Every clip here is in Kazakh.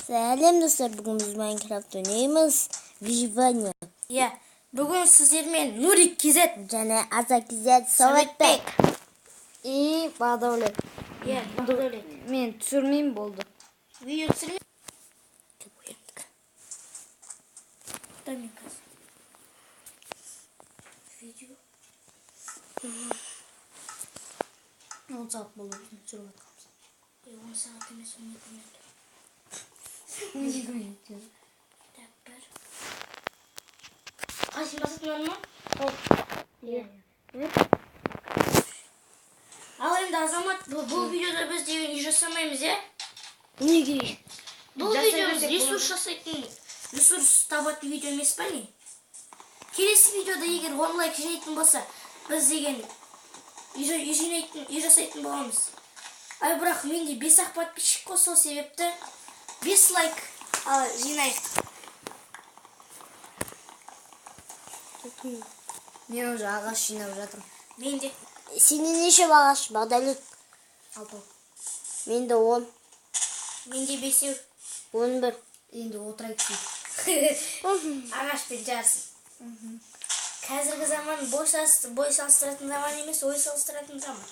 Сәлем достар, бүгін біз Майнкрафт ойнаймыз. Выживание. Иә, бүгін сіздермен Нурик Кизет және Аза Кизет Советбек. И Бадәулет. Иә, Бадәулет. Мен түсірмеймін болды. Видео түсірме. Тамикас. Видео. 10 сағат болды біздің түсіріп жатқанымыз. 10 сағат емес 12 минут. 12 минут. Так, бір. Қайсын басатын ма? Иә. Ал енді Азамат, бұл видеода біз деген үй жасамаймыз, е? Неге? Бұл видео ресурс жасайтын, ресурс табатын видео емес па не? Келесі видеода егер онлайк жинайтын болса, біз деген үй жасайтын боламыз. Ай, бірақ менде 5-ақ подписчик қой, сол себепті 5 лайк жинайық. Мен уже ағаш жинап жатырмын. Менде Сенде неше ағаш, Бадәулет? 6. Менде 10. Менде 5. 11. Енді отырайық дейді. Ағашпен жарсын. Қазіргі заман бой салыстыратын заман емес, ой салыстыратын заман.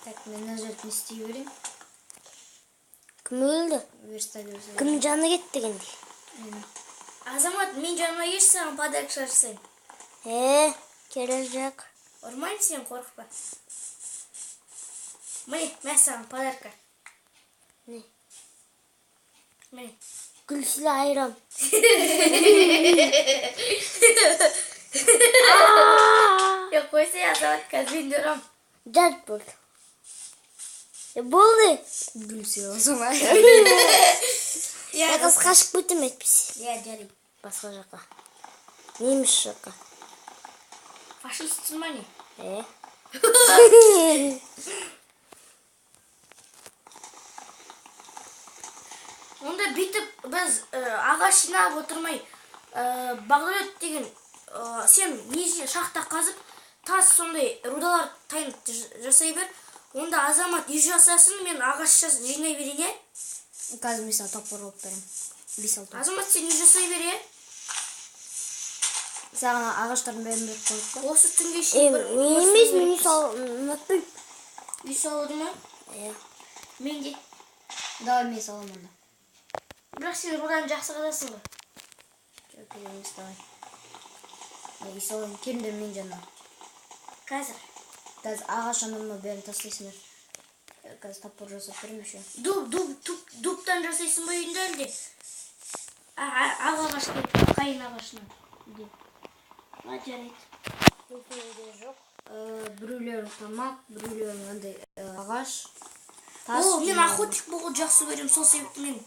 Так, мен мына жерді не істей берейін. Кім өлді? Верстак жасай. Кім жаны кетті дегенде? Азамат, мен жаныма еш саған подарок шашсайын. Керек жоқ. Ұрмайын сен, қорықпа. Міне, мен саған подарка. Не? Міне. Гүлсілі айрам. Yok, қойса Азамат, қазір мен де ұрам. Жарт болды. Болды. Гүл сыйласам ай. Қыз қашып кетем етпесе. Иә, жарайды. Басқа жаққа. Неміс жаққа. Фашистсің ба не? Онда бүйтіп біз ағаш жинап отырмай, Бақдәулет деген сен неше шахта қазып, тас сондай рудалар тайынып жасай бер. Онда Азамат үй жасасын, мен ағаш жинай берейін, е? Қазір мен саған топор болып беремін. 5-6. Азамат, сен үй жасай бер, е? Саған ағаштарын бәрін беріп қойып қой. Осы түнге шейін бір... Мен емес, мен үй салмақпын. Үй салуды ма? Мен де. Давай мен салам онда. Бірақ сен рудан жақсы қазасың ба? Жоқ, керек емес, давай. Үй салайын, келіңдер мен жанына. Қазір. Қазір ағаш жаныма бәрін тастайсыңдар. Қазір топор жасап беремін еще. Дубтан жасайсың ба үйінде әлде? Ақ ағашты, қайын ағашынан. Жарайды. Жоқ. Біреулері тамақ, біреулері андай ағаш. О, мен охотник болуды жақсы көремін, сол себепті мен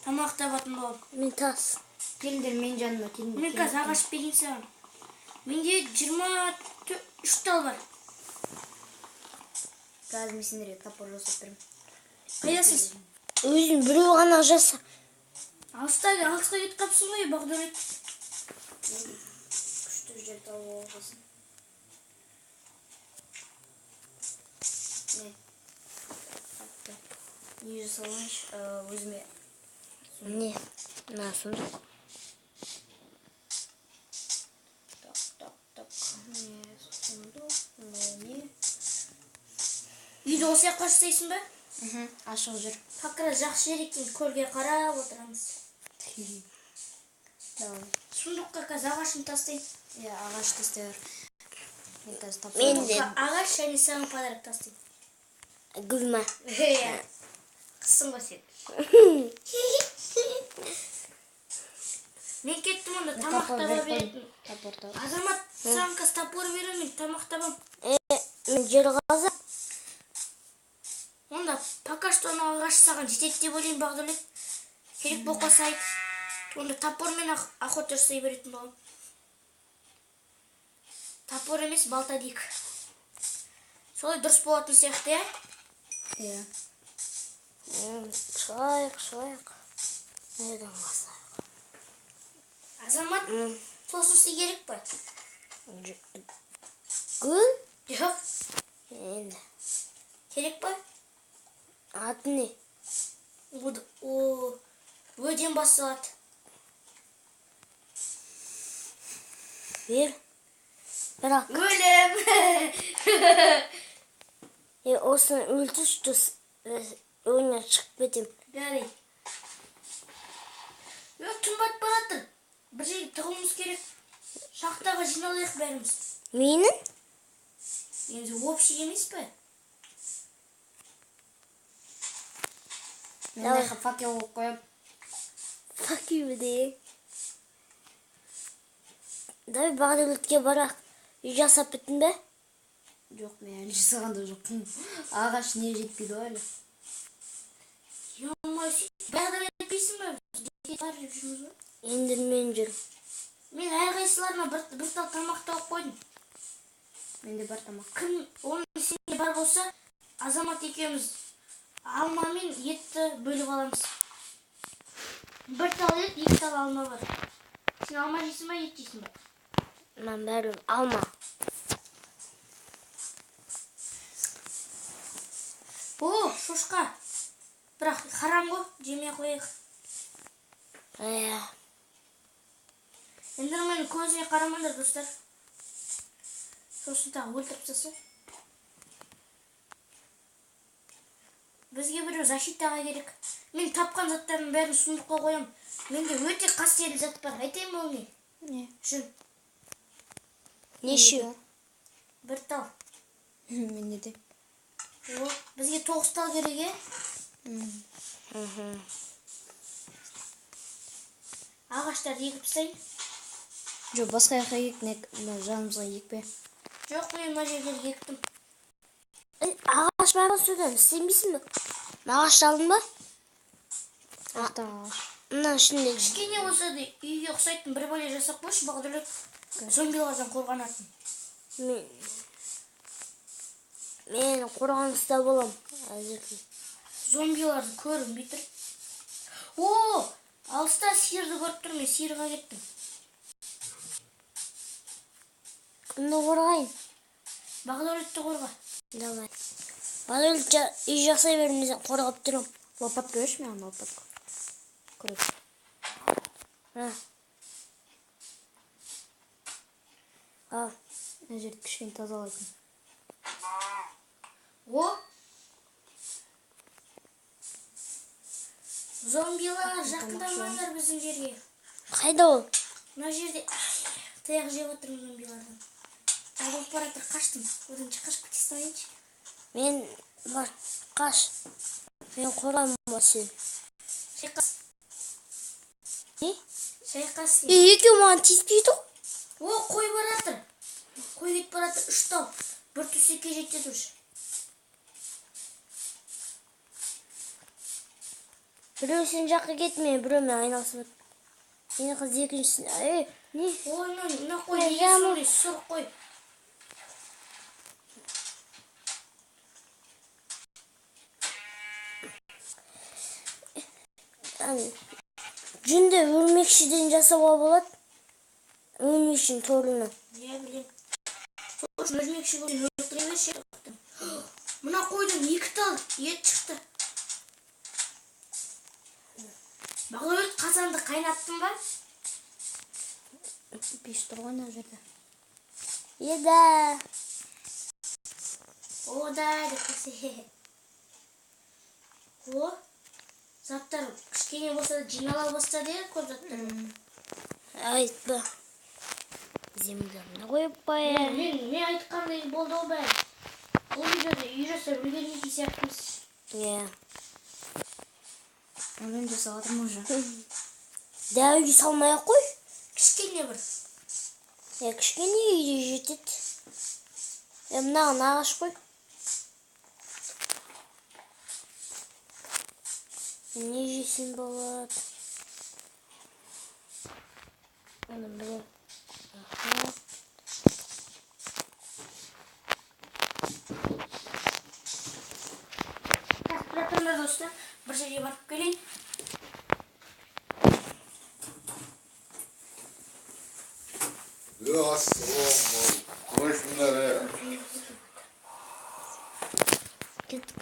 тамақ табатын боламын. Мен тас. Келіңдер мен жаныма, келіңдер. Мен қазір ағаш берейін саған. Менде 23 тал бар. Қазір мен сендерге топор жасап беремін. Қайдасыз? Өзің біреу ғана жаса. Алысқа кетіп қапсың ғой, Бақдәулет. Күшті жер тауып алғасын. Не жасалайыншы өзіме. Не? На, сұмдық. Так. Не, сұмдық. Не. Үйді осы жаққа жасайсың ба? Ашық жүр. Пақыра жақсы жер екен, көлге қарап отырамыз. Давай. Сұмдыққа қазір ағашын тастайын. Я ағаш тастай бер. Мен қазір тапсырып. Мен де. Ағаш және саған подарок тастайын. Гүлма. Қысың ба сен? Мен кеттім онда, тамақ таба беретін. Азамат, саған қазір топор берем, мен тамақ табам. Мен жер қазып. Онда пока что ана ағаш саған жетеді деп ойлаймын, Бақдәулет. Керек болып қалса айт. Онда топормен охота жасай беретін боламын. Топор емес, балта дейік. Солай дұрыс болатын сияқты, е? Иә. Шылайық. Неден басайық. Азамат, сосын керек па? Гүл? Жоқ. Енді. Керек па? Аты не? Өден басталады. Бер. Бірақ. Өлем. Осыны өлтірші ойынан шығып кетем. Бәрі. Түн батып баратыр. Бір жерге тығылмыз керек. Шахтаға жиналайық бәріміз. Менің? Енді общий емес пе? Мен факел болып қойып. Факел дейін. Давай Бағдәулетке барақ. Үй жасап біттің бе? Жоқ, мен әлі жасағанда жоқпын. Ағаш не жетпейді ғой әлі. Ямай, бәрі етпейсің бе? Бар деп жүрміз бе? Енді мен жүрім. Мен әрқайсыларына бір тал тамақ тауып қойдым. Менде бар тамақ. Кім оның сенде бар болса, Азамат екеуміз алма мен етті бөліп аламыз. Бір тал ет, 2 тал алма бар. Сен алма жейсің ба, ет жейсің ба? Мен бәрі алма. Шошқа. Бірақ харам ғой, жемей қойық. Енді менің көзіне қарамаңдар, достар. Сосын тағы өлтіріп тастаса. Бізге біреу защитаға керек. Мен тапқан заттардың бәрін сундыққа қоям. Менде өте қастерлі зат бар. Айтайын ба не? Не? Жүн. Неше? Бір тал. Менде де. Бізге 9 тал керек, Ағаштарды егіп тастайын. Жоқ, басқа жаққа ек, жанымызға екпе. Жоқ, мен мына жерлерге ектім. Ағаш барын сөйлем, істемейсің бе? Ағашты алдың ба? Ақтан ағаш. Мына ішінде. Кішкене болса да үйге ұқсайтын бір бөле жасап қойшы, Бағдәулет зомбилардан қорғанатын. Мен қорғаныста болам. Зомбиларды көрінбей тұр. Алыста сиырды көріп тұрмын, сиырға кеттім. Кімді қорғайын? Бағдәулетті қорға. Давай. Бағдәулет үй жасай бермесен қорғап тұрам. Лопат берші мен лопат. Көріп. Ал. Мына жерді кішкене тазалайтын. Зомбилар жақындамаңдар біздің жерге. Қайда ол? Мына жерде таяқ жеп отырмын зомбилардан. Алып баратыр, қаштым. Одан қашып кете салайыншы. Мен бар, қаш. Мен қорғаймын ба сен? Шайқас. Не? Шайқас. Екеу маған тиіспейді ғой. Қой баратыр. Қой кетіп баратыр, 3 тал. Бір төсекке жетеді ұш. Біреу сен жаққа кетме, біреумен айналысып. Мені қыз екіншісін. Не? Мына қой неге сондай сұр қой. Жүнді өрмекшіден жасауға болады. Өрмекшінің торыны. Не білем. Сосын өрмекші көрген өлтіре берші. Мына қойдан 2 тал ет шықты. Бағдәулет қазанды қайнаттың ба? Пеш тұр ғой мына жерде. Еда. Деп қасы. Заттар кішкене болса да жинала бастады, көп заттар. Айтпа. Землямды қойып қоя. Мен айтқандай болды ол бәрі. Бұл видеода үй жасап үлгермейтін сияқтымыз. Мен жасағатырмын уже. Дәу үй салмай-ақ қой. Кішкене бір. Кішкене үйде жетеді. Мынаған ағаш қой. Не жесін болады? Оны біле. Тұрыңдар достар, бір жерге барып келейін. Ассалаумағалейкум. Қалайсыңдар? Кеттік.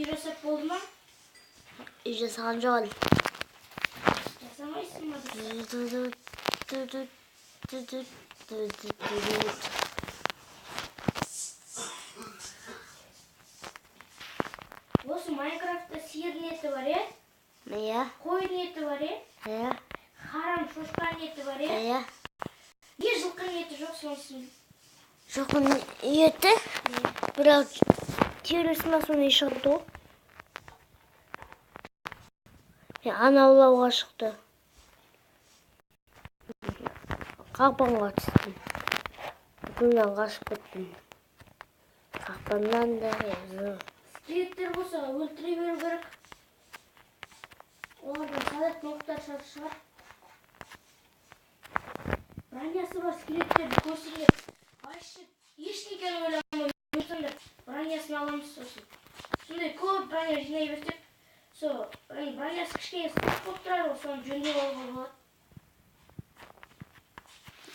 жасап болды ма? Үй жасаған жоқ әлі. Жасамайсың ба? Осы Майнкрафтта сиырдың еті бар, е? Иә, Қойдың еті бар, е? иә, Харам шошқаның еті бар, е? иә. Не жылқының еті жоқ сонсын? Жылқының еті, бірақ терісі ма сондай шығды ғой. Ана аулауға шықты. Қақпанға түстім. Күннен қашып кеттім. Қақпаннан да Скелеттер болса өлтіре беру керек. Олардан салат ноқтар шығар. Бронясы бар скелеттерді көрсеңдер. Вообще ешнекені ойламай жүрсіңдер. Бронясын аламыз сосын. Сондай көп броня жинай берсек, сол бронясы кішкене сырт болып тұрар, соны жөндеп алуға болады.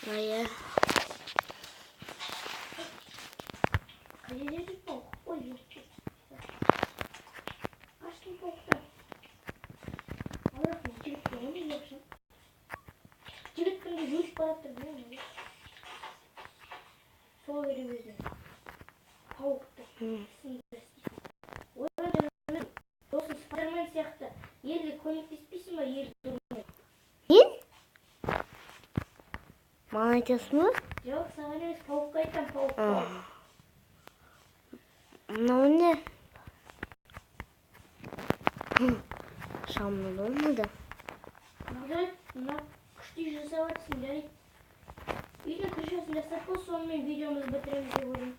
Иә. Қайда жүрдік бұл? Ой, өлтір. Аштың тоқтар. Аллахым, жігітті оны жепшін. Жігіткімді жүріп бараттыр, білемін. Сол керек өзі. Тауықты. Ойран жаңағы досын Спайдермен сияқты елді көмектеспейсің ба, елді тұрмай? Мен? Маған айтасың ба? Жоқ, саған емес, пауыққа айтам, пауыққа. Мынау не? Шамды болмады. Мына күшті жасап атсың, жарайды. Үйдің күшесін жасап бол, сонымен видеомызды бітіреміз деп ойлаймын.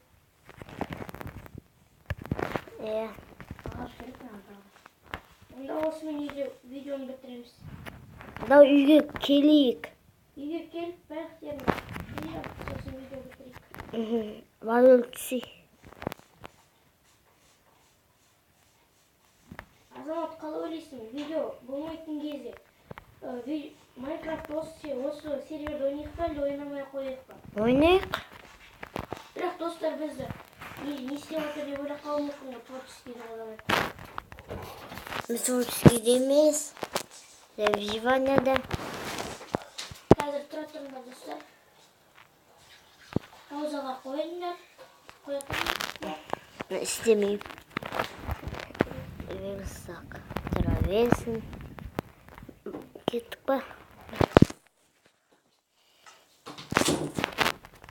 Иә. Ағаш керек маған тағы. Онда осымен видеоны бітіреміз. Да үйге келейік. Үйге келіп, бәріктерін жинап, сосын видео бітірейік. Бар өлтісей. Азамат, қалай ойлайсың? Видео болмайтын кезде Майнкрафт осы серверді ойнайық па, әлде ойнамай қояйық па? Ойнайық. Бірақ достар бізді не істеп отыр деп ойлап қалуы мүмкін ғой, творческий жағдайда. Біз творческийде емес. Выживаниеде. Қазір тұра тұрыңдар достар. Паузаға қойыңдар. Қоятын. İstemeyip verirsak sıra versin. Gittik mi?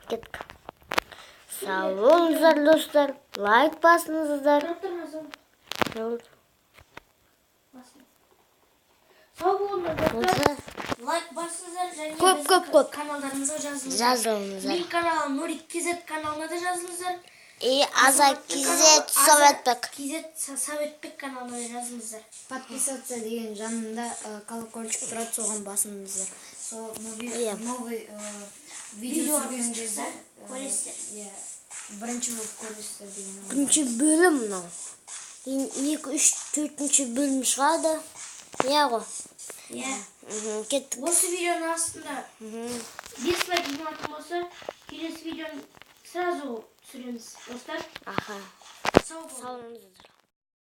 Gittik. Sağ olunuzlar dostlar. Like basınızlar. Тұра тұрыңдар соң. Ne oldu? Сау болыңдар достар. Olsa Лайк басыңыздар және Көп, көп, көп. каналдарымызға жазылыңыздар. жазылыңыздар. Менің каналым Нурик KZ каналына да жазылыңыздар. И Аза Кизет Советбек. KZ Советбек каналына да жазылыңыздар. Подписаться деген жанында колокольчик тұрады, соған басыңыздар. Сол Иә. новый видео түсірген кезде көресіздер. бірінші болып көресіздер деген. Бірінші бөлім мынау. 2-3-4 бөлім шығады. Иә ғой. Иә. Кеттік. Осы видеоның астында 5 лайк жинатын болса, келесі видеоны сразу түсіреміз, достар. Аха. Сау болыңыздар. Sağ olun.